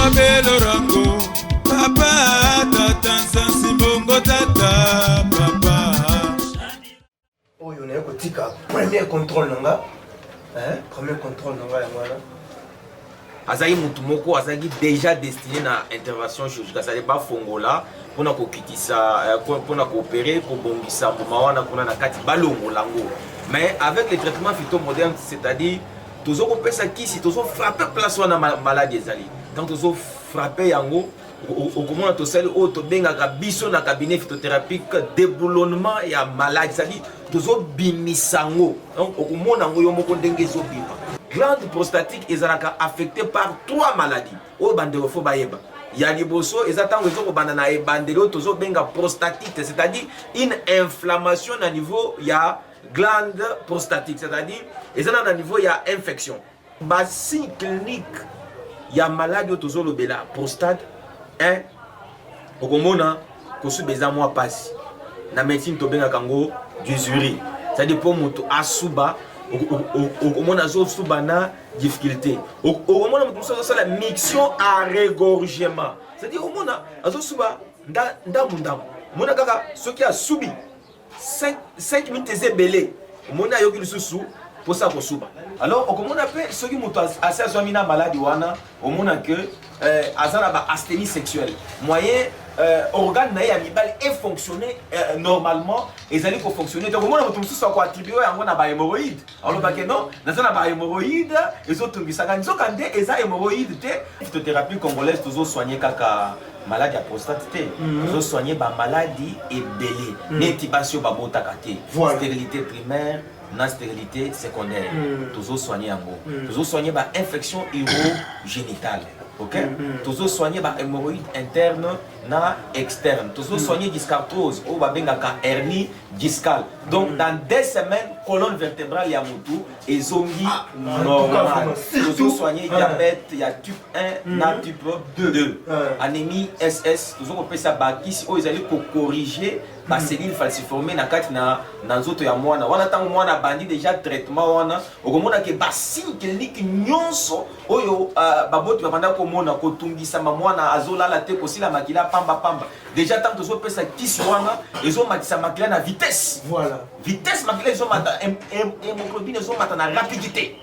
Kabelo rango papa tata nsansi bongo tata papa. Oh yon a un premier contrôle nanga, hein? Premier contrôle nanga ya mwana. Azali mutu moko azali déjà destiné na intervention chirurgicale, ça n'est pas fongola pour na kokitisa pour na coopérer pour bongisa mbuma wana kuna na kati balongo lango. Mais avec les traitements phytomoderne, c'est-à-dire toujours on peut ça qui si toujours frapper place wana maladie ezali. Donc toujours frapper yango au comment to sel o to benga ka biso na cabinet phytothérapeutique déboulonnement ya maladie, c'est-à-dire toujours bimisango. Donc au comment nango yo moko ndenge zo bima. Glande prostatique est affectée par 3 maladies. Au bandéropho baeba. Il y a des bossos, ils attendent les autres bandana et bandéro, toujours benga prostatite, c'est-à-dire une inflammation à niveau, il y a glande prostatique, c'est-à-dire, ils ont à niveau, il y a infection. Bassin clinique, il y a maladie, toujours le bela, prostate, hein, au comona, qu'on se besoin moi passe. La médecine, to benga kango, d'usurie. C'est-à-dire pour moto asuba. Au moment où difficulté, au moment où la miction à régorgement, c'est-à-dire au moment où ce qui a subi 5 minutes belé, au moment où il y a pour ça suba. Alors au moment où ceux qui ont assez maladie au moment que azana asthénie sexuelle moyen organe naïe est fonctionné normalement et ça pour fonctionner. Donc au moment où tout ça soit attribué à un hémorroïde. Alors non, dans un hémorroïde les autres ça quand ils ont hémorroïde te phytothérapie congolaise toujours soigner caca maladie à prostate toujours soigner ba maladie et belé n'intubation ba botakate stérilité primaire na stérilité secondaire toujours soigner en gros toujours soigner ba infection urogénitale. Ok, toujours soigner par hémorroïde interne na externe, toujours soigner dyscarthrose ou babengaka hernie discale. Donc dans 2 semaines colonne vertébrale ya mutu et zombie normal. Toujours soigner diabète, il y a type 1 na type 2. Anémie SS, toujours on peut ça bakisi ou ils allaient corriger ba cellule falciformée na kati na nzoto ya mwana. Wana tango mwana bandi déjà traitement wana okomona ke ba signe clinique nyonso oyo baboti babanda ko mona ko tungisa mwana azolala te ko sila makila pamba déjà tant que pesa kisi wana ezo matisa makila na vitesse. Voilà, vitesse makila ezo mata hémoglobine ezo mata na rapidité.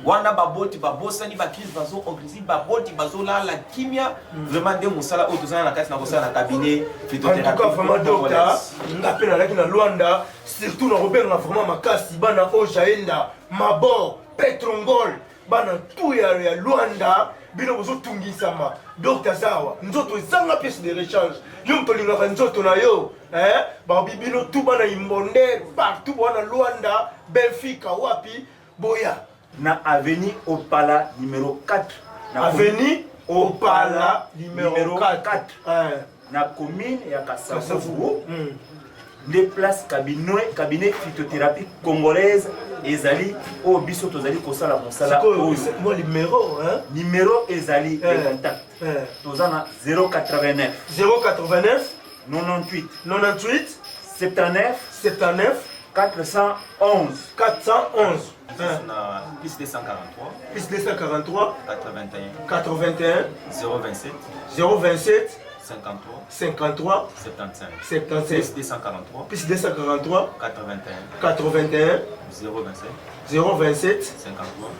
Wana baboti babosani ba crise bazo onclusive baboti bazola la kimia vraiment de musala otozana na kati na kosala na cabinet phytothérapie. En tout cas vraiment docteur ngapela laki na Luanda surtout na Robert na vraiment makasi bana ojaenda mabor petrongol bana tout ya Luanda bino bozo tungisama docteur Zawa nzoto ezanga pièce de rechange yo mtolingaka nzoto na yo ba bibino tout bana imbonde partout bana Luanda Benfica wapi boya na avenue Opala numéro 4 avenue Opala numéro 4 na commune ya Kasavubu de place cabinet phytothérapie congolaise ezali o biso tozali kosala mosala moi numéro ezali de contact tozana 089 98 79 411 plus 243 81 027 53 75 plus 243 81 027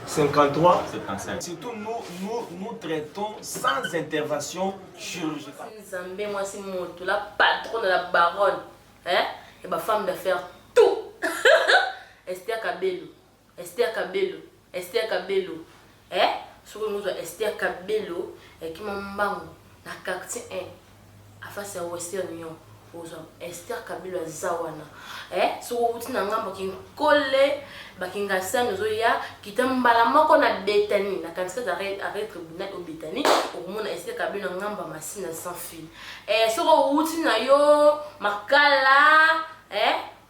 53 75. Surtout nous traitons sans intervention chirurgicale. Zambé, moi c'est mon la patronne de la baronne, hein, et ma femme d'affaires tout. Esther Kabelo, hein, sur nous Esther Kabelo et qui m'a na quartier 1 à face à Western Union. Esther Kabelo Zawana, hein, sur route na ngamba ki collé bakinga sana zoya kitambala moko na Betani na kanisa arrêt tribunal au Betani au mona Esther Kabelo ngamba masina sans fil sur route na yo makala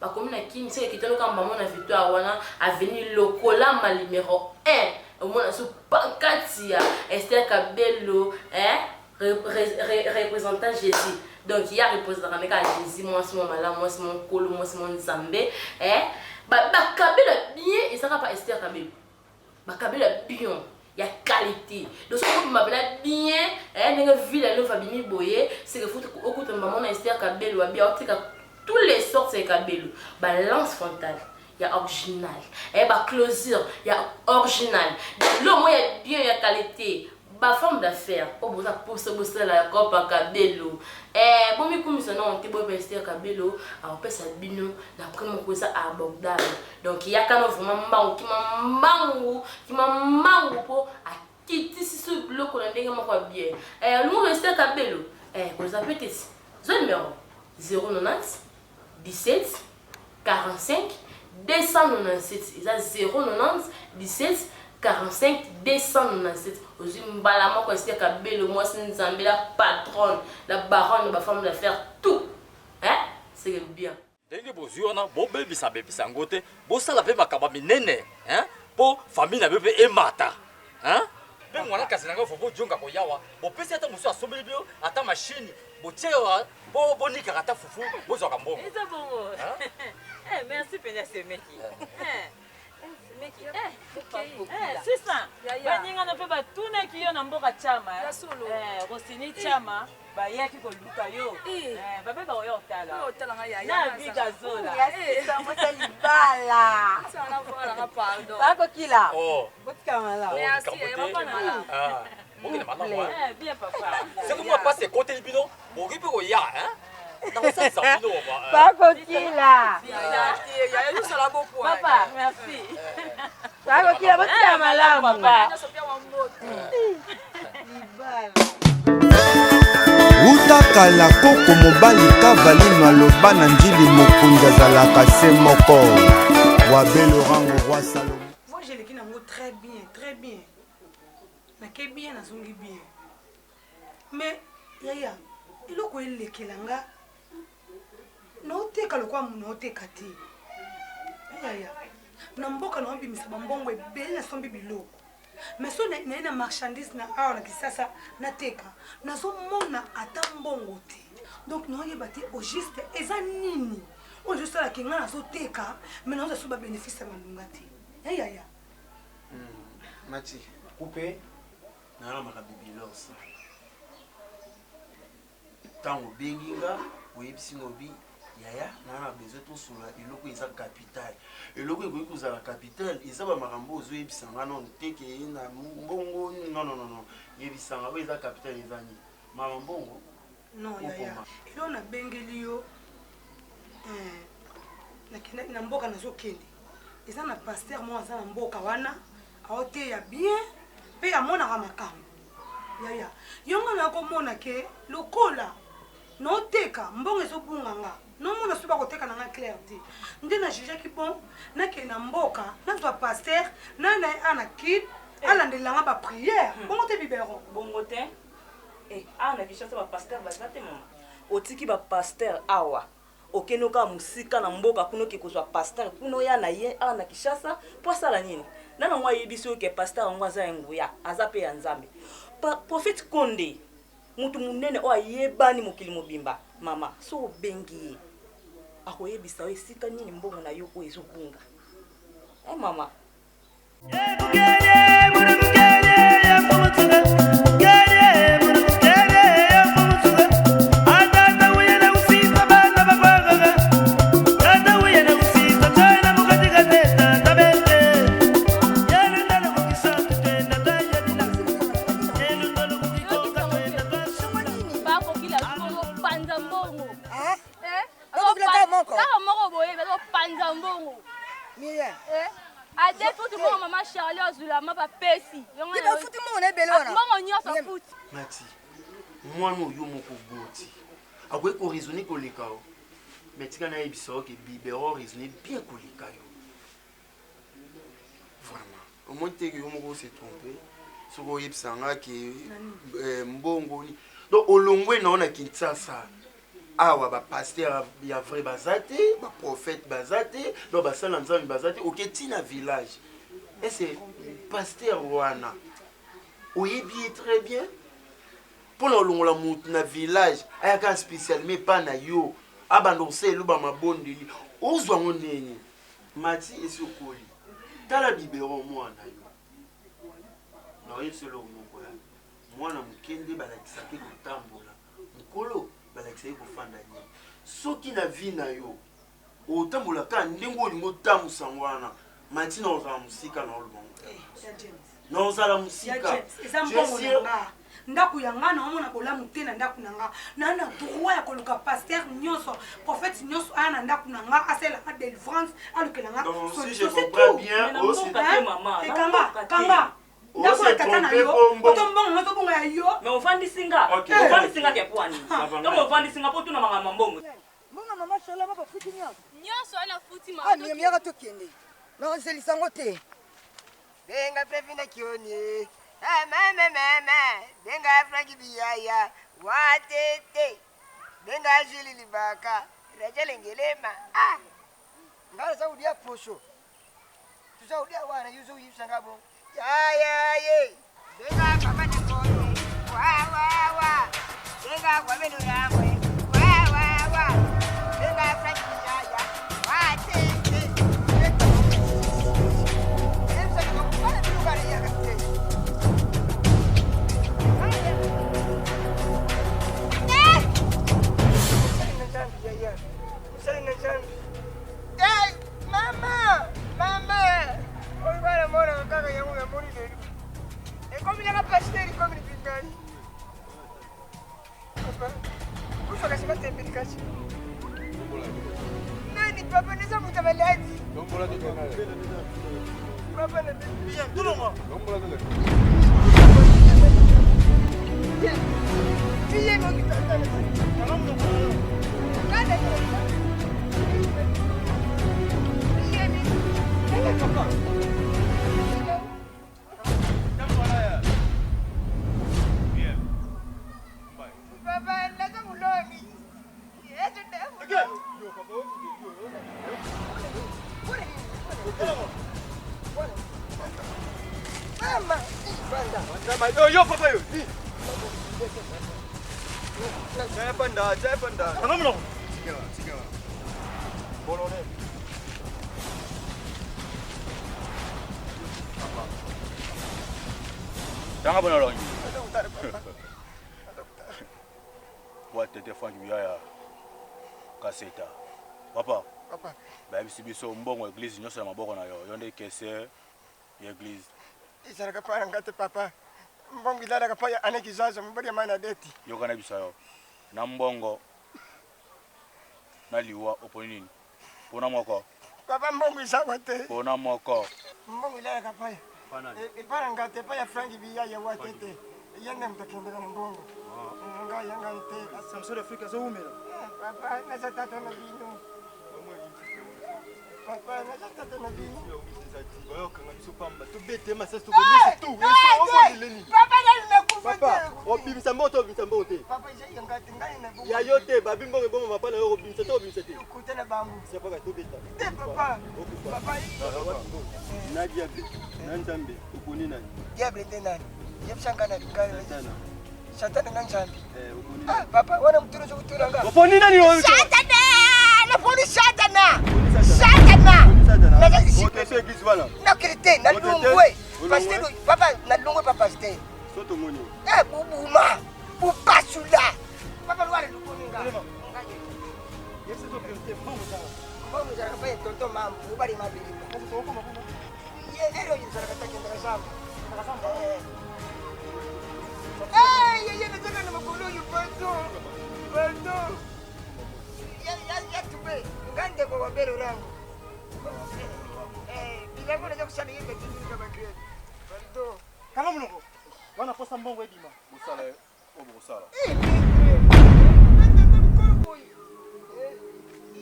bakomi na kini c'est kitano kamba mona victoire wana avenue Lokola ma numéro 1 au mona sur pancarte ya Esther Kabelo représentant Jésus. Donc il y a représentant avec Jésus, moi c'est mon malade, moi c'est mon colo, moi c'est mon Zambé. Kabelo bien, et ça va pas Esther Kabelo. Kabelo bien. il y a qualité. Donc, si vous m'appelez bien, une ville, elle va bien boyer, c'est que vous écoutez maman, Esther Kabelo, tous les sortes de Kabelo. Balance frontale, il y a original. Et closure, il y a original. Le mot, il y a bien, il y a qualité. Ba femme d'affaires, oh vous avez la coupe à Kabelo. Bon mais comme ça non, on te boit Esther Kabelo, on peut ça bino, la première chose abordable. Donc il y a quand même vraiment qui m'a pour à quitter ce bloc qu'on a déjà moi bien. Le mot Esther Kabelo, vous appelez ce numéro 090 17 45 297. Il y a 090 17 45 297. Aussi mbalama ko Esther Kabelo, moi c'est Nzambe la patronne, la baronne, la femme d'affaires, tout. C'est bien. Ndenge boziona bo bebisa ngote bo sala pe makaba minene po famille na bebe emata pe mwana kasi nanga fo bo jonga ko yawa bo pesi ata muso asobeli bio ata machine bo tiewa bo nika kata fufu bo zoka mbongo eza bongo merci pena semeki c'est ça. Baninga na pe batuna kiyo na mboka chama. Rosini chama ba yaki ko luka yo. Ba be ba yo tala. Tala nga ya. Na biga zola. Ça moi ça libala. Ça na vola na pardon. Ba ko kila. Oh. Botka mala. Merci, on va mala. Bon mala. Bien papa. C'est que moi passer côté bino, bo ripe ko ya dans ça ça bino ba ko kila. Ya yo sala beaucoup. Papa, merci. Ba ko kila botka mala papa. utakala koko mobali kavalino aloba na njili mokonzi azalaka se moko wabelo rango roi Salomon. Moi j'ai l'équipe nango très bien nake bien nazongi bien mais yaya iloko elekelanga naoteka lokwa munaoteka te yaya na mboka na obimisa bambongo ebele nasombi biloko mais so naye na marchandise na awa na kisasa nateka nazomona ata mbongo te donc naoyeba te au juste eza nini oyo ezosalaki nga nazoteka mais naozaso babénéfice ya malunga te yayaya Mati, coupé. Non, ma bibilos. Tant au benginga, ou epsimobi, yaya, n'a besoin tout sur la iloko isa capital. Et le coup que la capitale, ils ont marambo aux epsanga non teke na mbongo non. Yebisanga oui la capitale izani. Marambongo. Non yaya. Ilo na bengeli yo na mboka nazokende. Eza na pasteur mo aza na mboka wana. Aote ya bien pe ya mona makambo yaya yonga na komona ke lokola no teka mbongo ezobunganga no mona suba koteka na nga clarté nde na juge ki bon na ke na mboka na twa pasteur na ana kid ala ndelanga ba prière bongo te bibero bongo te ana kishasa ba pasteur bazate mama otiki ba pasteur awa okenoka musika na mboka kuno ki kozwa pasteur kuno ya na ye ana kishasa po sala nini nana mwa yebiso ke pasteur ngwaza nguya azape ya nzambe prophète Konde mutu munene o ayebani mokili mobimba mama so bengi akoyebisa we sika nini mbongo na yo ko ezobunga mama Mati, moi no yo moko boti. Akwe ko raisonner ko lekao. Mais tika na ebisa ke bibero raisonner bien ko lekayo. Vraiment. Au moins te que yo moko se tromper. Soko ebisa nga ke mbongo ni. Donc olongwe na ona Kinshasa. Awa ba pasteur ya vrai bazate, ba prophète bazate, do ba sala nzambe bazate, OK tina village. Et c'est pasteur wana. Oyebi très bien. Pour la na village, ayaka spécialement pas na yo. Abandonse luba mabondi. Ozwa monene. Mati esokoli. Tala bibero mwana yo. Na oye selo moko ya mwana mokende balakisaki kotambola mokolo balakisaki kofanda nye soki na vi na yo otambolaka ndenge olingi otambusa wana matina ozala mosika na olobongo na ozala mosika eza mbongo na nga ndako ya nga naomona bolamu te na ndako na nga naa na droit ya koluka paster nyonso prophète nyonso aya na ndako na nga asalelanga délivrance alukela nga kanga ndako ya tata na yo otombongo nga tobongo ya yo mais ofandisinga ofandisinga ke pwani kama ofandisinga po tuna mangama mbongo mbongo mama shola baba futi nyonso ana futi mama miyaka tokende naoselisango te benga previna kioni benga franki biyaya watete benga jili libaka rajalengelema ngala saudia posho tusaudia wana yuzo yusangabo ye benga kamane kone wa benga kwa meno yangwe wa benga franki biyaya watete Yo papa yo. Saya panda. Kamu belum? Tiga. Boleh. Jangan benar lagi. Buat telefon biaya. Kaseta. Papa. Ba biso mbongo église nyonso na maboko na yo. Yonde kese église. Isaraka para ngate papa. Mbongo ilala kapaya anekizazo mbodi mana deti. Yo kana bisayo. Na mbongo na liwa oponini. Pona moko. Papa mbongo isawa te. Pona moko. Mbongo ilala kapaya. Para ngate paya frangi biya ya watete. Yende mtakendera mbongo. Yanga ite. Samsung Africa zo umela. Papa nasa tata na bino. Papa nasa tata na bino. Oyo kanga biso pamba. To bete masasi to bonisa tu. Papa nimekufa. Papa, obimisa moto te. Papa ngati ngai na ya yote babimbo ngebo mapana yo obimisa to obimisa te. Kutana bangu. C'est pas to beta. Papa. Papa. Nadia nanjambe ukuni nani? Diable de nani? Yebshangana ngale. Shatana nganjambi. Ukuni. Papa wana mturuzo kuturanga. Uponi nani wewe? Shatana! Na poni shatana. Okay, so église voilà. Na krité, na lungwe. Pasteur, papa na lungwe papa pasteur. Soto moni. Bubuma. Bupasula. Papa lwale lukoninga. Yesu zo krité bongo sana. Bongo sana kwa tonto mambo, ubali mabili. Ero yinzara katakendera sana. Yeye nataka na makolo yu pardon. Ya tube. Ngande kwa wabelo rangu. Bila kuna kusana yeye kitu kama kile. Pardon. Kama mnoko. Wana posa mbongo edima. Musala obusala.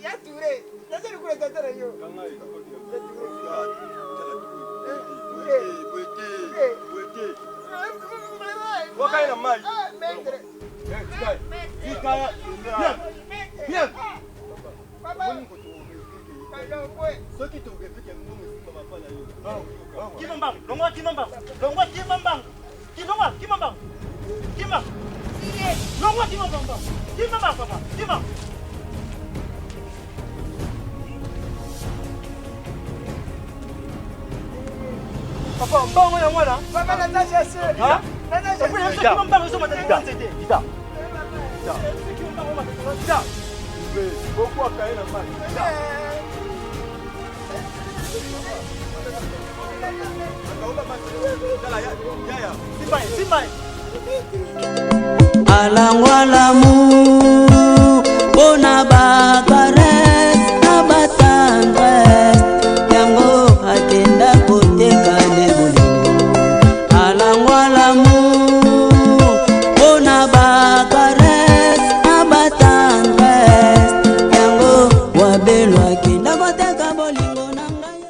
Ya ture. Lazima kula tatara yo. Kangai. Wakaina mai. Sikaya. Bien. Papa. Soki to ungefika mbongo simba mapana hiyo. Kimambang, longwa kimambang. Longwa kimambang. Longwa kimambang. Kimambang. Longwa kimambang. Kimambang papa. Kimambang. Papa, mbongo ya mwana. Papa Natacha c'est. Hein? Natacha. Papa, c'est qui mbongo so matata kwa nzete. Ita. C'est qui mbongo matata kwa nzete. Beaucoup à cahier la main. Alangwalamu bona bakares na batandres yango atenda koteka lebolingo alangwalamu bona bakares na batandres yango wabelo akenda koteka bolingo na ngai.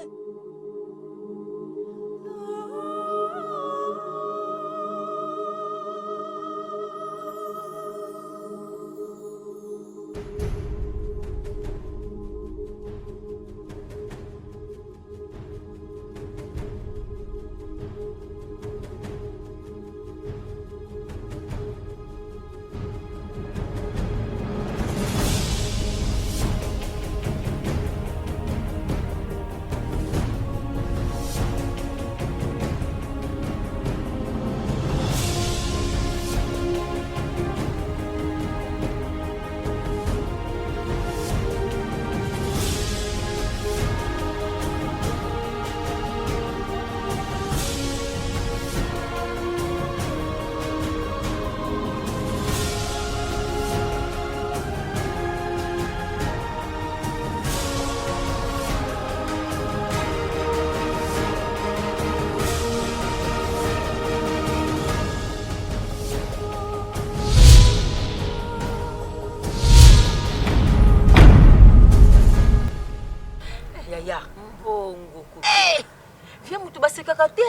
Viens mutu basekaka te.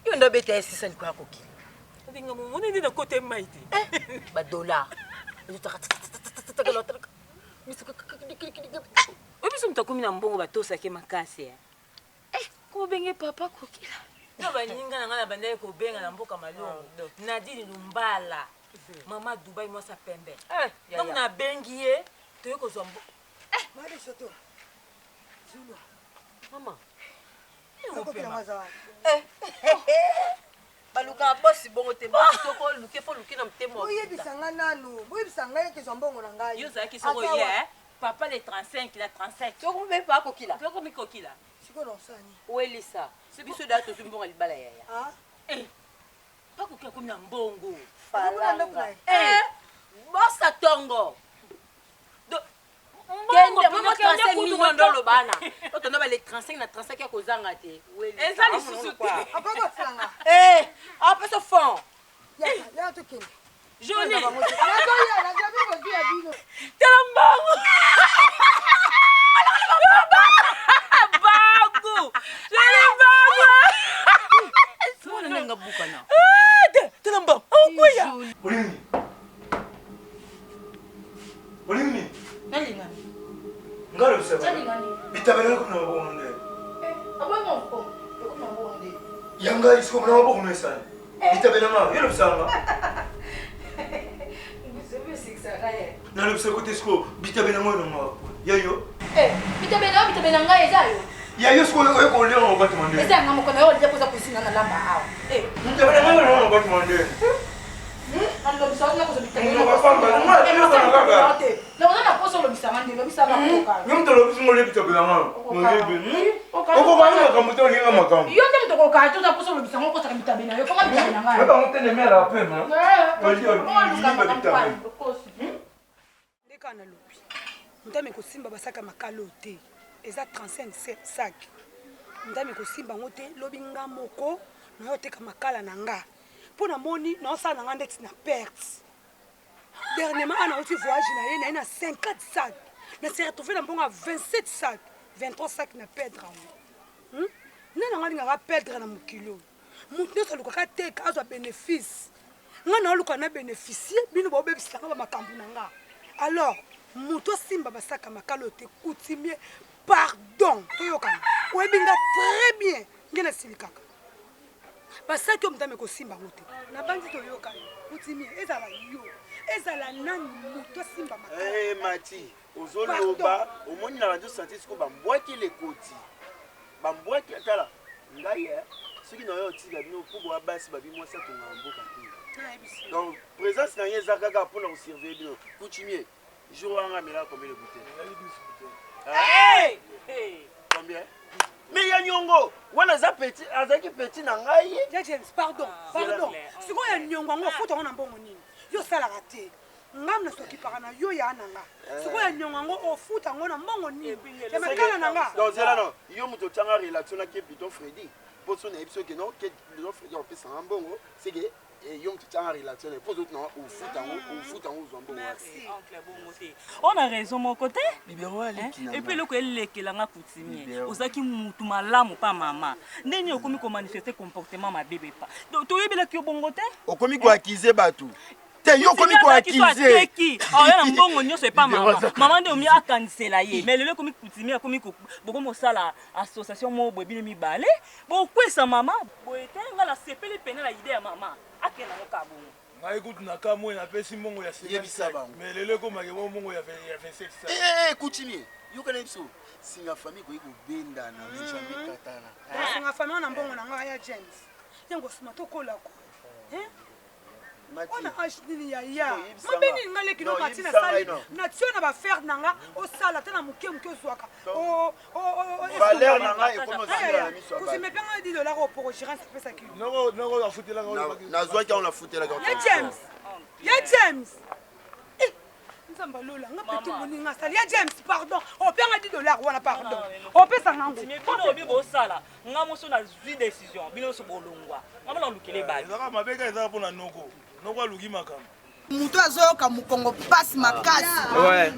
Yo ndo beta esisa liko ya kokili. Ndinga mumone ndina kote maite. Ba dollar. Obiso mtakumi na mbongo batosa ke makasi. Ko benge papa kokila. Na baninga na ngala bandaye ko benga na mboka malongo. Nadine lumbala. Mama Dubai mwasa pembe. Donc na bengi ye to yoko zombo. Mali soto. Zulu. Mama. baluka bosi bongo te bosi toko luke fo luke na mtemo oyebisanga nanu boyebisanga ye kezwa mbongo na ngai yo zaki soko ye papa le 35 la 37 toko mbe pa kokila toko mikokila siko na osani welisa biso da to zumbongo libala yaya pa kokila komi na mbongo falanga bosa tongo kende mama 35 millions dollars bana otondo ba le 35 na 35 ya kozanga te ezali susu te apako tsanga apa so fond ya to kende joli na goya na gabi ko dia bino tambango bagu joli bagu sona nenga bukana tambango okuya Olimi Nalinga. ngalo bisaba Nalinga. bitabela ko na bonde Abongo ko. Ko na bonde. yanga isiko na bonde sana bitabela ma yelo bisaba Ngizebe sikisakaye. na bisaba ko tesko bitabela ngo no yayo Bitabela ngai ezayo. yayo sko ko leo ngo batmande Eza ngamo kono yo lepo za kusina na lamba awa. bitabela ngo no batmande Ando bisao na kuzo bitabela. Ngo bafamba ngo na wana poso lo bisanga ndelo bisanga koka. nyumto lo bisingo le bitabela ngo ngebe oko bana kamuto ninga makamu Yo te mtoko ka to za poso lo bisanga ko saka bitabela yo kama bitabela ngai. baba mutene mela pema ndeka na lobi ndame kosimba basaka makalo te eza 35 sac ndame kosimba ngo te lobi nga moko na yo teka makala na nga mpona moni naosala na nga ndeti na perte dernièrement ana oti voyage na ye na ye na 50 sac na se retrouvé na mbongo ya 27 sac 23 sac na perdre yango nde na nga lingaka perdre na mokilo motu nyonso alukaka teka azwa bénéfice nga na oluka na bénéficier bino bobebisanga bamakambo na nga alors motu asimba basaka makalo te coutumier pardon toyokana oyebi nga très bien nge nasilikaka basaki yo motame kosimba ngo te na bandi toyokana coutumier ezala yo ezala nani motu asimba makalo mati ozoloba omoni na banzo santi siko bambwaki lekoti bambwaki tala ngai soki na yo tika bino mpo boya basi babi mwasi atonga mboka te donc présence na ye eza kaka mpona kosurveille bino coutumier jour wana amela combien de bouteille combien mais ya nyongo wana aza petit azalaki petit na ngai James pardon sikoyo ya nyongo yango ofuta ngo na mbongo nini yo osalaka te ngam na sokipaka na yo ya na nga sikoyo ya nyongo yango ofuta ngo na mbongo nini emakala na nga donc zela no yo moto otianga relation na ke plutôt Freddy mpo so nayebi soki no ke plutôt Freddy opesanga mbongo seke yo moto otianga relation mpo zoto na ofuta ngo ozwa mbongo on a raison mon côté et puis eloko elekelanga coutumier ozalaki mutu malamu pa mama ndeni okomi komanifeste comportement mabe pa toyebelaki yo bongo te okomi koakize bato te yo komi koakize oyo na mbongo nyonso epa mama nde omi akanisela ye mais lelo komi coutumier akomi bokomosala association mo boye bino mibale bokwesa mama boye te nga na sepeli pene na ide ya mama akenda ngo kabongo ngai kutu na kamwe napesi mbongo ya mais lelo ekomaki mbongo ya 27 coutumier yoka na biso singa famille koyi kobendana jamais katana singa famille na mbongo na ngai ya James yango sima tokolako on a acheté ya mabeni ngale kino mati na sali na tio na ba faire nanga o sala tena muke zwaka valeur nanga e kono sala na miso ku me penga $10 au pour gérer ça pesa kilo non la foutela na zwaki on la foutela ya James nzamba lola nga petit moninga sali ya James pardon o penga $10 wana pardon o pesa ngango bino bi bo sala nga moso na zui décision bino so bolongwa ngama na lukele ba ezaka mabeka ezaka pona noko aluki makambo mutu azoyoka mokongo pasi makasi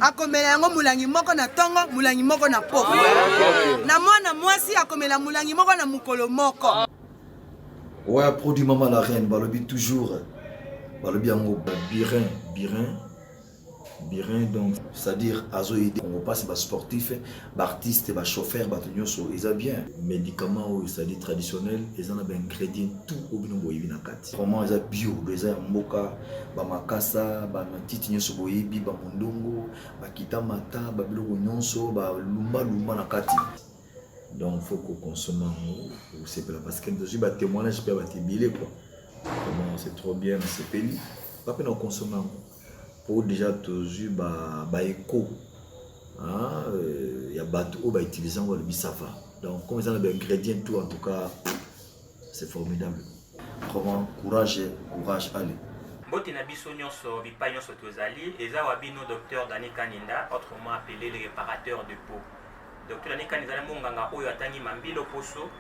akomela yango mulangi moko na tongo mulangi moko na poko na mwana mwasi akomela mulangi moko na mukolo moko ouais produit maman la reine balobi toujours balobi yango birin donc c'est-à-dire azo aider on passe ba sportif ba artiste ba chauffeur ba nyonso eza bien médicament ou c'est-à-dire traditionnel eza na ba ingrédients tout obino boyebi na kati vraiment eza bio eza mboka ba makasa ba matiti nyonso boyebi ba mondongo ba kitamata ba biloko nyonso ba lumba na kati donc faut qu'on consomme ou c'est parce que nous ba témoignage pe ba tibile quoi vraiment c'est trop bien c'est peli pas peine on consomme pour déjà toujours ba écho il y a bateau ba utilisant le bisava donc comme ils ont des ingrédients tout en tout cas c'est formidable vraiment courage allez bote na biso nyonso bipai nyonso tozali eza wabino docteur Dani Kaninda autrement appelé le réparateur de peau docteur Dani Kaninda monganga oyo atangi mambilo poso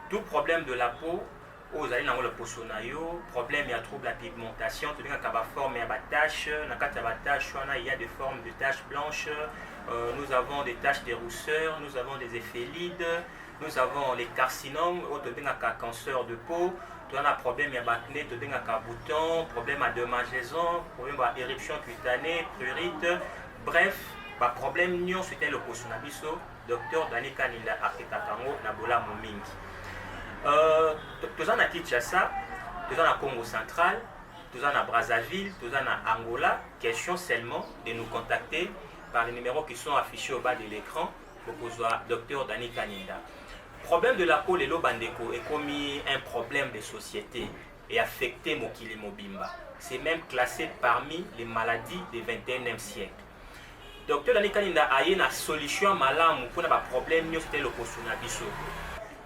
tout problème de la peau aux allez dans le posonayo problème il y a trouble la pigmentation tout cas ba forme il y a ba taches na kata ba taches il y a des formes de taches blanches nous avons des taches de rousseur nous avons des effélides nous avons les carcinomes auto ka cancer de peau tu as un problème il y a acné tu as un bouton problème à démangeaison problème à éruption cutanée prurite bref ba problème nyon c'était le posonabiso docteur Dani Kaninda akitakango na bola momingi tous en à Kinshasa, tous en à Congo central, tous en à Brazzaville, tous en à Angola. Question seulement de nous contacter par les numéros qui sont affichés au bas de l'écran pour que soit docteur Dani Kaninda. Problème de la peau, les Lobandeko est commis un problème de société et affecté Mokili Mobimba. C'est même classé parmi les maladies du 21e siècle. Docteur Dani Kaninda a une solution malam pour un problème, c'était le posunabiso.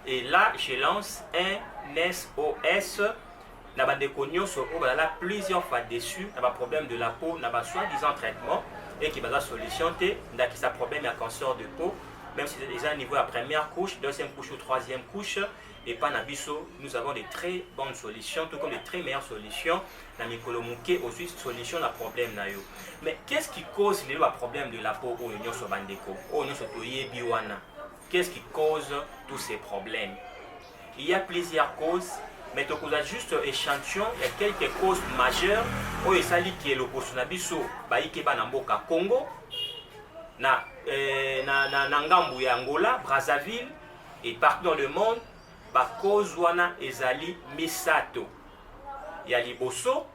Et là, je lance un SOS. N'a pas de cognos, là plusieurs fois dessus, n'a pas problème de la peau, n'a pas soi-disant traitement et qui va la solution, n'a qui sa problème à cancer de peau, même si c'est déjà un niveau à première couche, deuxième couche ou troisième couche, et pas nabiso, nous avons des très bonnes solutions, tout comme des très meilleures solutions. Dans Mikolomuke aussi solution à problème nayo. Mais qu'est-ce qui cause le problème de la peau au Union Sobandeko, au Union Sotoye Biwana? Qu'est-ce qui cause tous ces problèmes? Il y a plusieurs causes, mais tu as juste échantillon, il y a quelques causes majeures. Où il s'agit qui est le posunabiso, baïkeba namboka Congo, na Ngambu ya Angola, Brazzaville et partout dans le monde, ba cause wana ezali misato. Il y a liboso,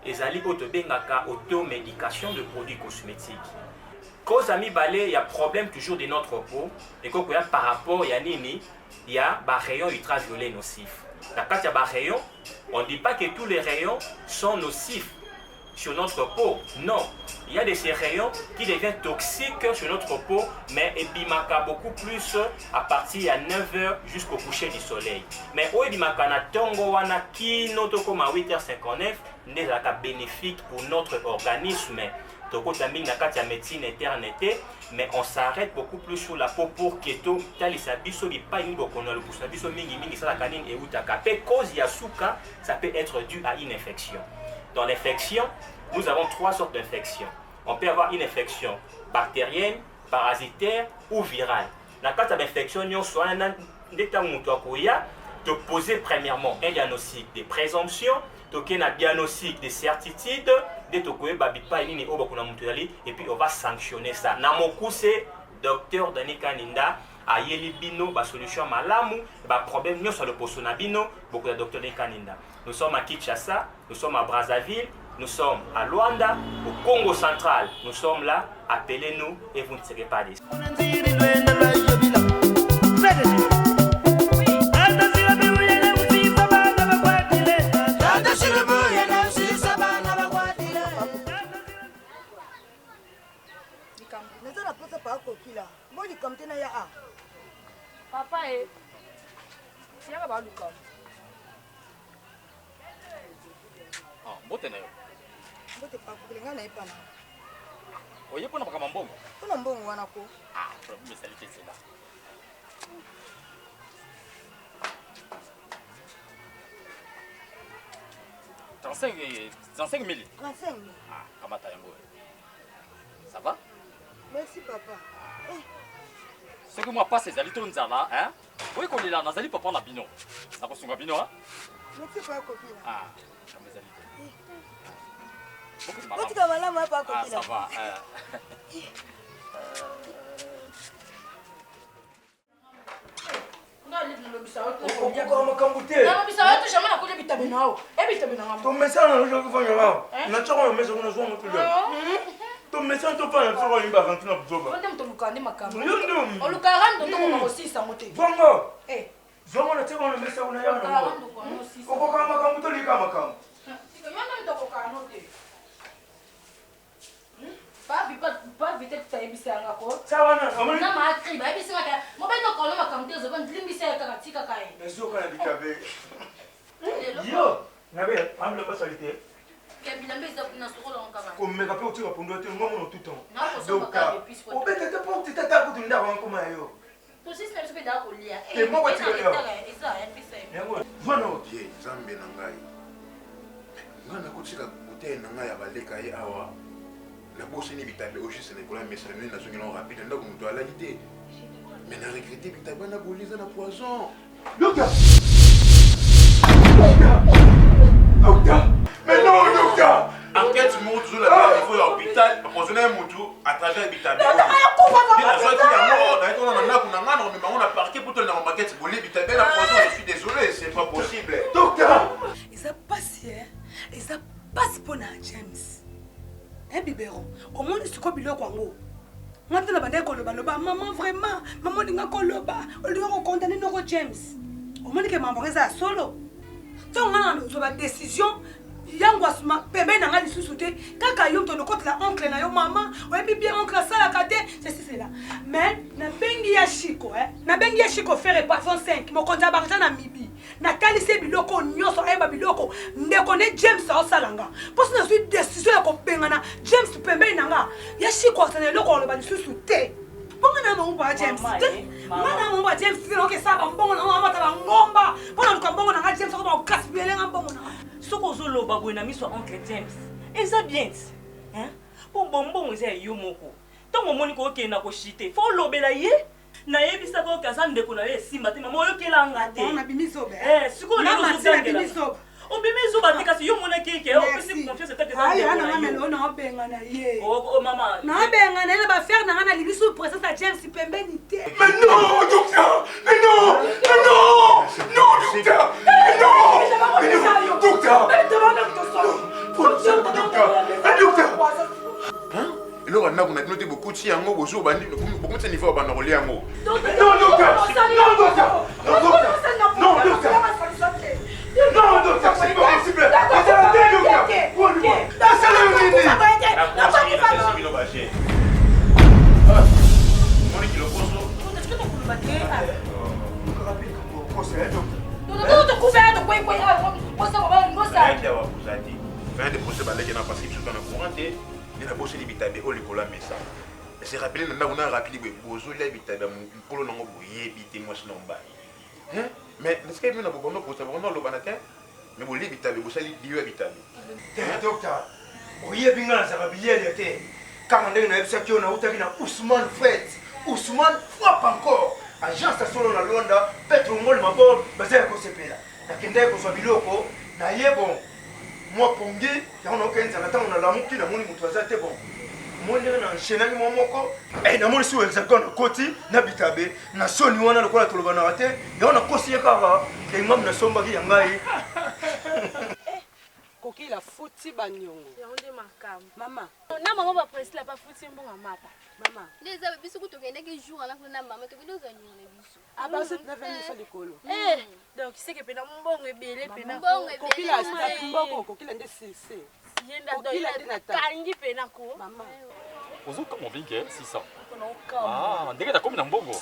ezali otobengaka automédication de produits cosmétiques. Cause ami balé, il y a problème toujours de notre peau et quand il y a par rapport il y a nini, il y a rayon ultraviolet nocif. La carte à rayon, on ne dit pas que tous les rayons sont nocifs sur notre peau. Non, il y a de ces rayons qui deviennent toxiques sur notre peau, mais ebimaka beaucoup plus à partir de 9h jusqu'au coucher du soleil. Mais au ebimaka na tongo wana ki notre à 8h59 n'est pas bénéfique pour notre organisme. Toko taming na kati ya médecine éternité, mais on s'arrête beaucoup plus sur la peau pour que to talisa biso bi pa ni bokono le pousa biso mingi mingi ça la canine et utaka pe cause ya suka, ça peut être dû à une infection. Dans l'infection, nous avons trois sortes d'infections. On peut avoir une infection bactérienne, parasitaire ou virale. Dans le cas d'infection, nous avons poser premièrement un diagnostic de présomption, un diagnostic de certitude, et puis on va sanctionner ça. Dans mon coup, c'est Dr Dani Kaninda. Ayeli bino ba solution malamu ba problème nous sur le poste na bino beaucoup de docteur Kaninda. Nous sommes à Kinshasa, nous sommes à Brazzaville, nous sommes à Luanda, au Congo central. Nous sommes là, appelez-nous et vous ne serez pas déçus. Papa est. Si on va le corps. Ah, mbotene yo. Mbote pa kulinga na ipana. Oye pona baka mambongo. Pona mbongo wana ko. Ah, problème c'est là. 35 000. 35 000. Ah, kamata yango. Ça va? Merci papa. Ce que moi passe ezali to nzala, hein? Oui qu'on est là, nazali papa na bino. Na kosunga bino, hein? Merci pas copine. Ah, comme ezali. Beaucoup de malama pas copine. Ah, ça va. Pas vite que tu aies bissé un accord. Ça va, non, non, ma cri, bah, bissé ma carte. Moi, ben, non, quand on m'a camté, je vais me bisser avec un petit cacaï. Mais je vais dire que yo, n'avez pas le passalité. Comme mes capes, tu vas prendre tout le monde tout le temps. Donc, au fait, tu te portes, tu t'attaques tout le monde comme yo. Tout ça, c'est un peu d'argolier. Et moi, tu vas dire. Voilà, Dieu, Zambé Nangai. Ngana kuchika kutena Nangai abaleka ye awa. La bosse ni bitabe aussi c'est Nicolas mais ça ne n'a pas rapide donc on doit l'idée. Mais n'a regretté bitabe na bolisa na poison. Docteur. Mais non, docteur. Enquête montre sur la il faut l'hôpital poisonner Moutou à travers bitabe. Il a sorti la mort, on a parqué pour te la maquette bolé bitabe la poison, je suis désolé, c'est pas possible. Docteur. Et ça passe hein. Et ça passe pour James. Un biberon. Au moins, c'est quoi biloko ango? Moi, tu n'as pas dit koloba. Maman, vraiment. Maman, tu n'as pas koloba. On lui a condamné Noro James. Au moins, tu m'as envoyé ça solo. Tu as une décision. Yangwasma, bébé n'a pas de sous-souté. Kaka yom ton côté la oncle na yo maman. Ouais, bien oncle ça la kate. C'est là. Mais, na bengi ya chiko, na bengi ya chiko faire parfum 5. Mon compte à barja na mibi. Na kalise biloko nyoso eba biloko ndekone James osalanga parce na suis décision ya kopengana James pembe nanga ya shiko sana loko lo ba lisusu te bonga na mo ba James te mana mo ba James filo ke saba mbongo na mama ta ngomba bona luka mbongo nanga James ko ba ukasibele nga mbongo nanga soko zo lo ba bwena miso oncle James eza bien hein bon bonbon eza yo moko to mo moni ko okena ko shite fo lobela ye na yebisa ko kaza ndeko na ye simba te mama oyokela ngate on a bimisobe siko na bimisobe obimisobe te kasi yo mona keke o pesi confiance te ka ndeko na ye na na benga na ye o mama na benga na ye ba faire na na libiso présence à James pembeni te mais non docteur mais non docteur hein il aura noté beaucoup de choses beaucoup de niveaux à non docteur docteur, c'est pas possible. C'est rappelé que nous avons rappelé que vous avez dit que vous avez dit mais est-ce que vous avez dit que vous avez mais vous avez dit que vous avez dit docteur, vous avez dit que quand on a Ousmane Fred, Ousmane frappe encore. Agence solo na Luanda, Petro Ngol Mabor, bazaya ko sepela. Na kende ko so biloko, na yebo. Moi pongi, ya on okenza na tango na lamuki na moni mutu azate bon. Moni na enchaîner mo moko, na moni su hexagone koti na bitabe, na soni wana lokola toloba na rate, ya on a conseillé kaka, et ngam na somba ki yangai. Koki la futi banyongo. Ya onde makam. Mama. Na mama ba presse la pas futi mbonga mapa. Mama. Les amis biso ko tokende ke jour ala kuna mama tokende ozanyona na biso. Ah bah c'est na venu ça likolo. Donc c'est que pena mbongo ebele pena. Koki la sta mbongo koki la ndesese. Yenda do ila kangi pena ko. Mama. Ozo kama vinge 600. Ah, ndenge takomi na mbongo.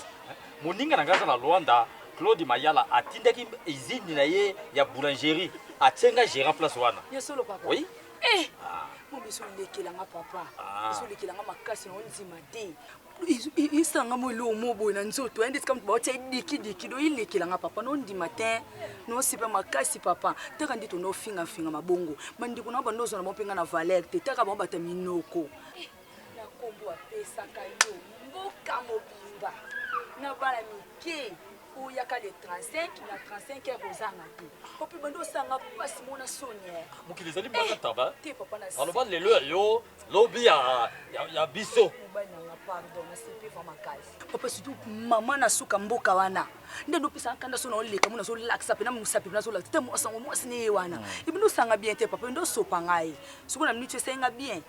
Moninga na ngaza na Luanda. Claude Mayala atindaki izini na ye ya boulangerie atenga gérant place wana. Yesolo papa. Oui. Mo biso lekelanga papa. Biso lekelanga makasi na onzima te. Isanga mo lo mo boy na nzoto ende tsika mba otya diki do ilekelanga papa no ndima te. No sipa makasi papa. Taka ndito no finga mabongo. Mandiko na bando zona mo penga na Valère te taka ba bata minoko. Na kombo apesa kayo. Mboka mobimba. Na bala mike. Yaka le 35 na 35 heures ozanga te. Popi bando sanga pasi mona sonia. Mukilizali bana taba. Te papa na. Aloba lelo yo lobi ya biso. Mobana na pardon na sepe vraiment kazi. Papa surtout maman na suka mboka wana. Ndendo pisa kanda so na oleka mona so laksa pe na musapi na so laksa te mo sango mo sine wana. Ibino sanga bien te papa ndo sopa ngai. Suko na minute senga bien.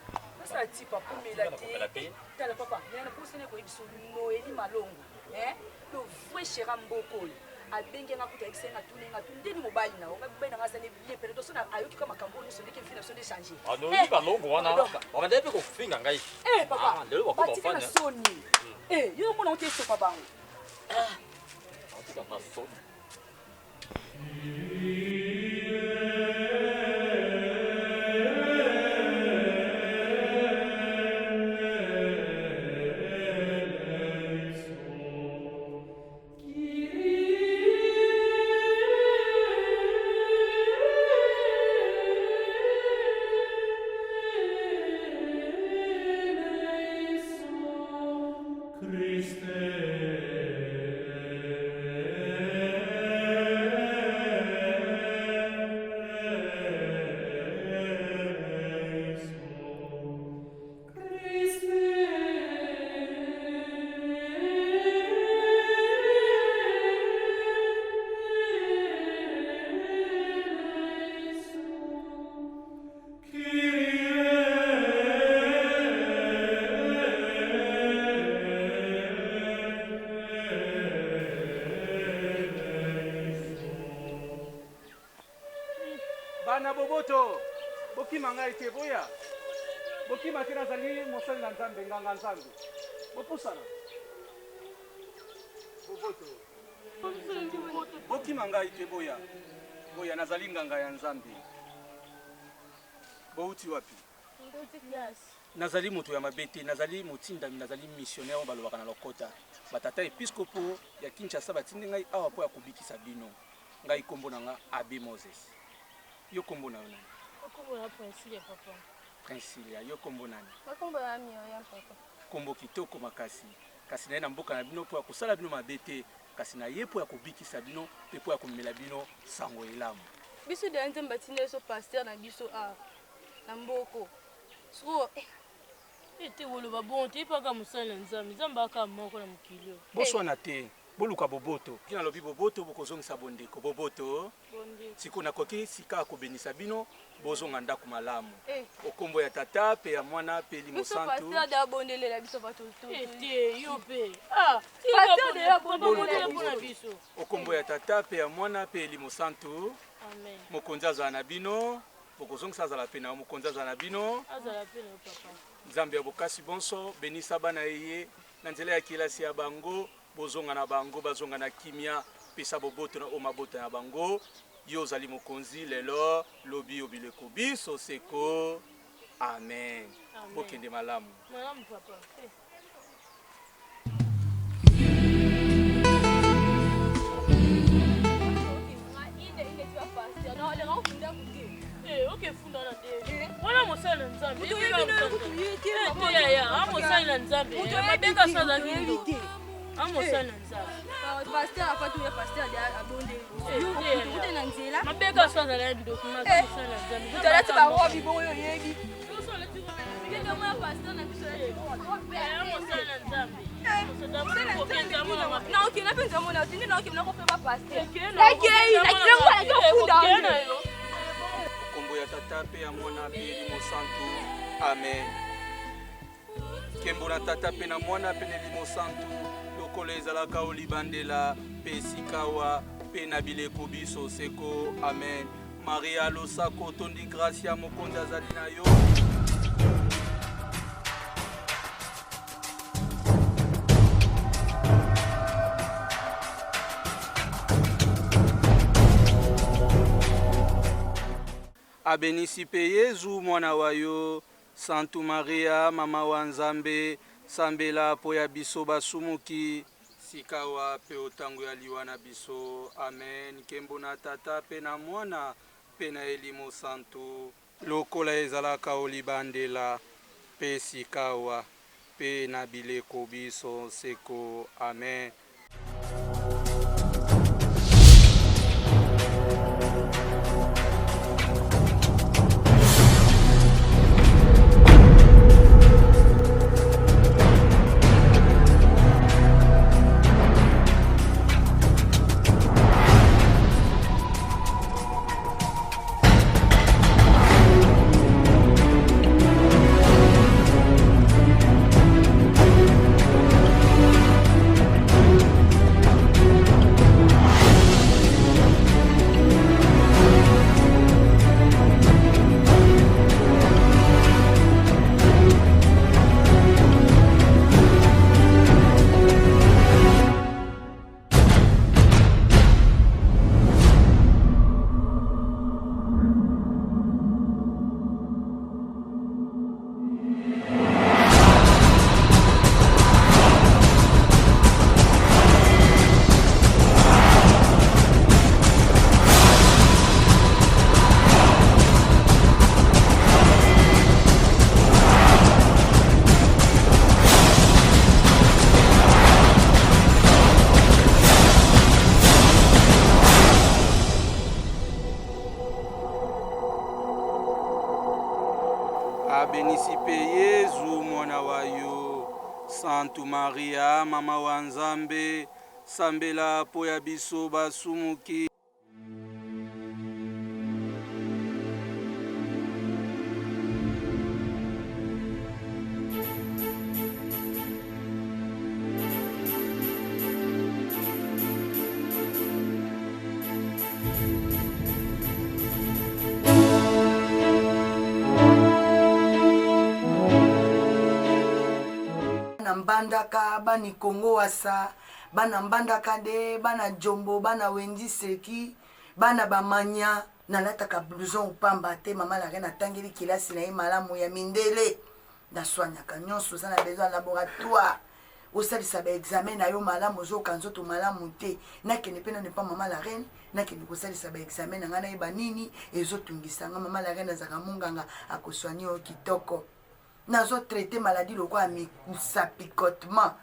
Sa ti papa melate. Tala papa, yana pusene ko ibiso Noeli Malongo. Le vrai chéra mboko abenge nga kuta exenga tunenga tundeni mobali na onga bena nga zane bien pere to sona ayoki kama kambo no so ndeke fina so de changer no ni balongo wana wabande pe ko finga ngai papa lelo bako bafanya soni yo mona ote so papa otika na soni Bana boboto bokima ngai te boya bokima te nazali mosali na nzambe nganga nzambe bopusana boboto bokima ngai te boya nazali nganga ya nzambe bouti wapi nazali moto ya mabe te nazali motindami nazali missionnaire oyo balobaka na lokota batata episcopo ya Kinshasa batindi ngai awa mpo ya kobikisa bino ngai kombo na nga Abbé Moses. Yo kombo na nani? Kombo na Princilia papa. Princilia, yo kombo nani? Kombo na Miriam papa. Kombo kitoko makasi. Kasi na mboka na bino po ya kosala bino mabe te, kasi na ye po ya kobikisa bino pe po ya komela bino sango elamu. Biso de nzemba tinde so pasteur na biso a na mboko. So ete wolo ba bon te pa ka musala nzambe nzamba ka moko na mukilio. Boswana te. boluka boboto kina lobi boboto bokozongisa bondeko boboto siko nakoki sika kobenisa bino bozonga ndako malamu okombo ya tata pe ya mwana pe limo santu okombo ya tata pe ya mwana pe limo santu mokonzi azala na bino bokozongisa azala pe na mokonzi azala na bino nzambe ya bokasi bonso benisa bana ye na nzela ya kilasi ya bango bozonga na bango bazonga na kimia pesa boboto na omaboto na bango yo ozali mokonzi lelo lobi obileko biso seko amen bokende malamu papa. Ok, funda na te. Wana mosala nzambe. Amosala nzambe. Mabeka sala ngindo. Amosala nzambe. Pasteur a pas tout le pasteur a bondé. Vous êtes dans nzela. Mabeka sala la document sala nzambe. Vous allez te baro bibo yo yebi. Kaka mwa pasteur na biso ya. Amosala nzambe. Na okina penza mona otindi na okina ko feba pasteur. Lakei, lakei ko funda. Kombo ya tata pe ya mwana pe limo santu amen kembo na tata pe na mwana pe limo santu lokolo ezalaka olibandela pe sikawa pe na bileko biso seko amen Maria losako tondi grâce ya mokonzi azali na yo abenisi pe Yezu mwana wa yo Santu Maria mama wa Nzambe sambela po ya biso basumuki sikawa pe otango ya liwa na biso amen kembo na tata pe na mwana pe na elimo santu lokola ezalaka olibandela pe sikawa pe na bileko biso seko amen. Abenisi pe Yezu mwana wa yo Santu Maria mama wa Nzambe sambela po ya biso basumuki mbandaka bani Kongo wasa bana mbandaka de bana jombo bana wendi seki bana bamanya nalataka blouson upamba te mama la reine atangeli kilasi na ye malamu ya mindele naswanyaka nyonso oza na besoin ya laboratoire osalisa baexamen na yo malamu ozoyoka nzoto malamu te nakende mpe nane mpa mama la reine nakende kosalisa baexamen na ngai nayeba nini ezotungisanga mama la reine azaka munganga akoswani yo kitoko nazo traité maladie lokola mikusa picotement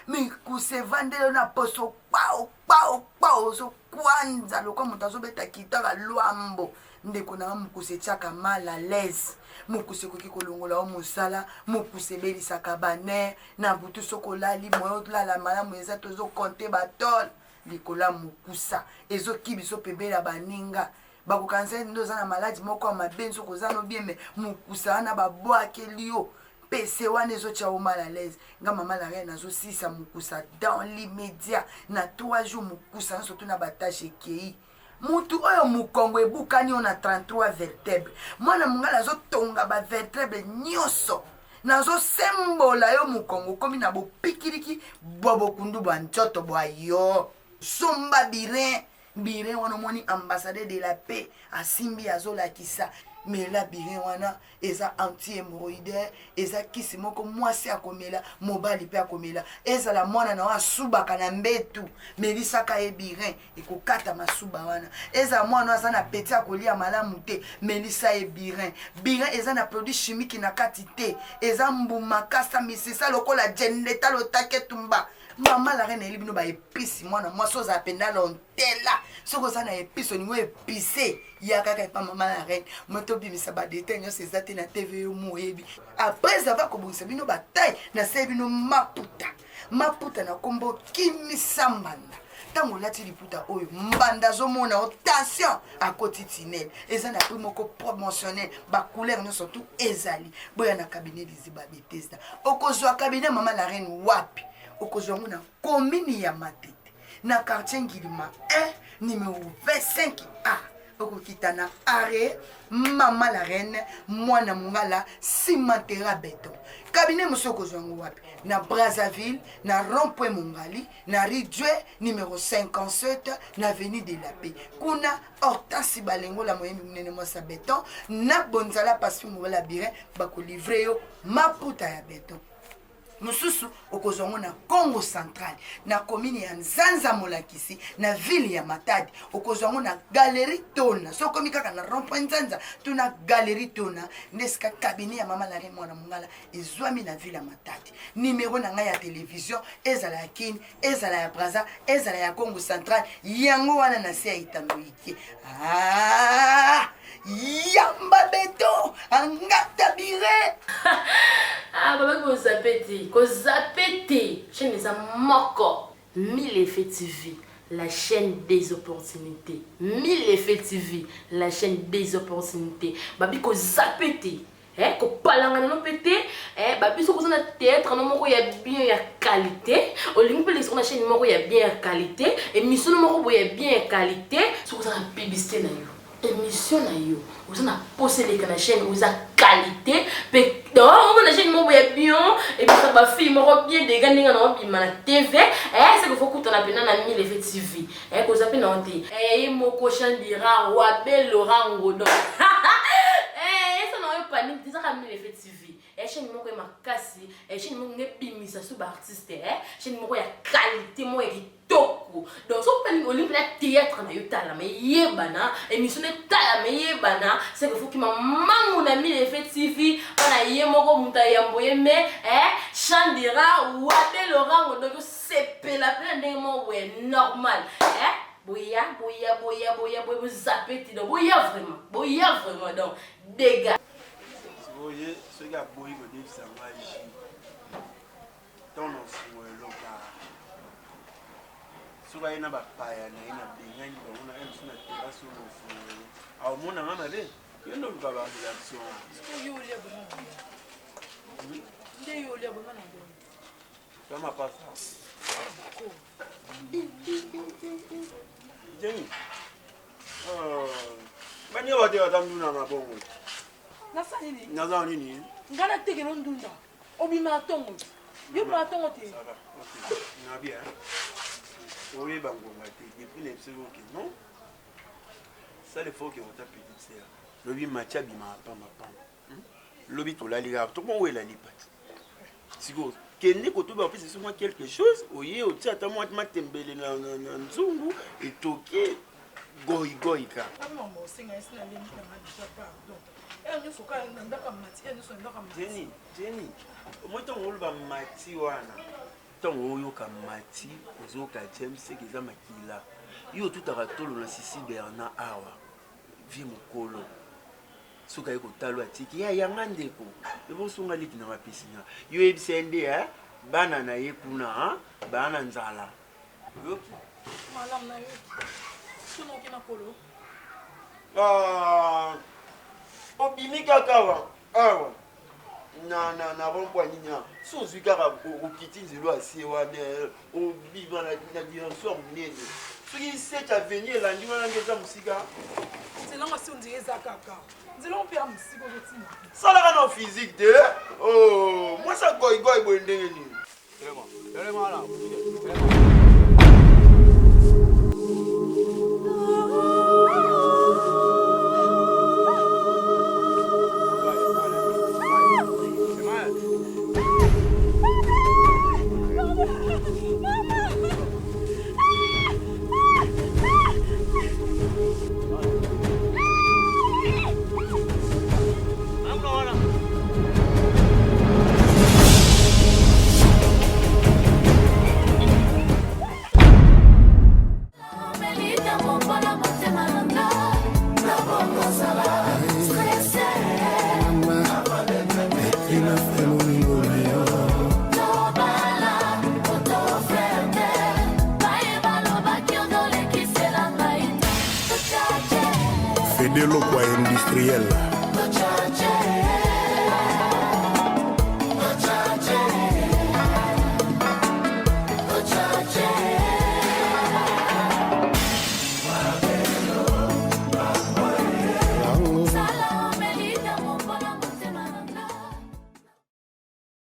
mikuse evandeli na poso kpao so kwanza lokwa moto azobeta kitaka lwambo ndeko na mokuse etiaka mal à l'aise mokuse ekoki kolongola o mosala mokuse ebelisaka bane na butu soki olali moyo otolala malamu eza tozokonte batole likolo ya mokusa ezoki biso pembeni ya baninga bakokanisa ndo oza na maladi moko ya mabe soki oza no bien me mokusa wana babwakeli yo pese wana ezotia o mal à l'aise nga mama la reine azosisa mokusa dans l'immédiat na 3 jours mokusa nyonso to na batashe ekei mutu oyo mokongo ebukani yo na 33 vertèbre mwana mongala azotonga bavertèbre nyonso nazosembola yo mokongo komi na bopikiliki bwa bokundu bwa nzoto bwa yo somba birin wana omoni ambassadeur de la paix asimbi azolakisa mela birin wana eza anti-hémorroïdaire eza kisi moko mwasi akomela mobali mpe akomela ezala mwana na asubaka na mbetu melisaka ye birin ekokata masuba wana ezala mwana aza na peti akolia malamu te melisa ye birin eza na produit chimique na kati te eza mbuma kasa misisa lokola jendeta lotake tumba mama la reine elibino ba episi mwana mwasi oza apenda lontela soki oza na episi oningo epise ya kaka epa mama la reine moto obimisa badetail nyonso eza te na tv yo moyebi apres ava kobongisa bino bataille naseye bino maputa na kombo kimisambanda ntango olati liputa oyo mbanda azomona o tension akoti tinel eza na prix moko promotionnel bacouleur nyonso tu ezali boya na cabinet liziba betesda okozwa cabinet mama la reine wapi okozwa ngo na commune ya Matete na quartier Ngilima 1 numéro 25A okokita na arrêt mama la reine mwana mongala cimentera béton cabinet mosusu okozwa ngo wapi na Brazzaville na rond-point Mongali na rue Dieu numéro 57 na avenue de la Paix kuna Hortense Balengo la moyenne munene mwasa béton na bonzala pasi mobala birin bakolivre yo maputa ya béton mosusu okozwa ngo na Congo Central na commune ya Nzanza Molakisi na ville ya Matadi okozwa ngo na galerie Tona so komi kaka na rond-point Nzanza tuna galerie Tona nesika cabinet ya mama la reine mwana mongala ezwami na ville ya Matadi numéro na ngai ya télévision ezala ya Kini ezala ya Brazza ezala ya Congo Central yango wana na se ya Itandoike yamba beto angata bire baba kozapete chaîne eza moko 1000 effets TV la chaîne des opportunités 1000 effets TV la chaîne des opportunités babi kozapete kopalanga no pete babi soko na théâtre no moko ya bien ya qualité olingi pe lesona chaîne moko ya bien ya qualité émission moko boya bien ya qualité soko na publicité na yo émission na yo vous na posé les chaîne vous a qualité pe on a chaîne moko ya bien et puis ça ba film moko bien de gandi na bima na TV c'est que faut kutana pena na 1000 effets TV ko zape na onte moko Chandira Wabe Laurent Ngodo ça na pas ni déjà 1000 effets TV chaîne moko ma kasi chaîne moko ngepimisa sous artiste chaîne moko ya qualité mo kitoko donc so pas olimpe la théâtre na yotala mais yebana émission tala mais yebana c'est que faut que maman na 1000 effets TV bana yemoko muta yamboye mais Chandira Wabe Laurent Ngodo c'est la plein de mots normal boya vous zapeti donc boya vraiment donc dégâts. Voyez, ce gars boy go dire ça va ici. Ton nom c'est loka. Soba ina ba paya na ina binga ni ba una ina na terrasse no fu. Au mona mama be. Yo no ba ba réaction. Est-ce que yo le bon? Ndé yo le bon na ndo. Comment pas ça? Jenny. Bani wa de adam duna na bongo. Nasa nini? Nasa nini? Ngana teke no ndunda. Obima tongo. Yo ba tongo te. Ça va. OK. Na bien. Oui bango mate. Depuis les secondes non? Ça le faut que on t'a petite sœur. Lobi macha bima pa ma. Lobi to la liga. To bon we la lipat. Sigo. Kende ko to ba pesi sur moi quelque chose. Oye o tia ta moi matembele na nzungu et toke goi ka. Maman singa sina le nta ma déjà pardon. Jenny, moi ton ngolo ba mati wana. ntango oyoka mati ozoyoka james seke eza makila yo tutaka tolo na sisi bernard awa vie mokolo soki aye kotala atiki ya yanga ndeko ebosonga leki na mapesi na yo yebisa nde bana na ye kuna bana nzala oyoki malamu na yoki sonoki na kolo obimi kaka awa na rompwa nini si ozwi kaka okiti nzelo asie wana obima na dimension monene soki sete avenir elandi wana nge eza mosika nzelanga si ondire eza kaka nzelanga mpe ya mosika ozotina salaka na physique te mwasa goigoy boye ndenge nini Fedelo kwa industriel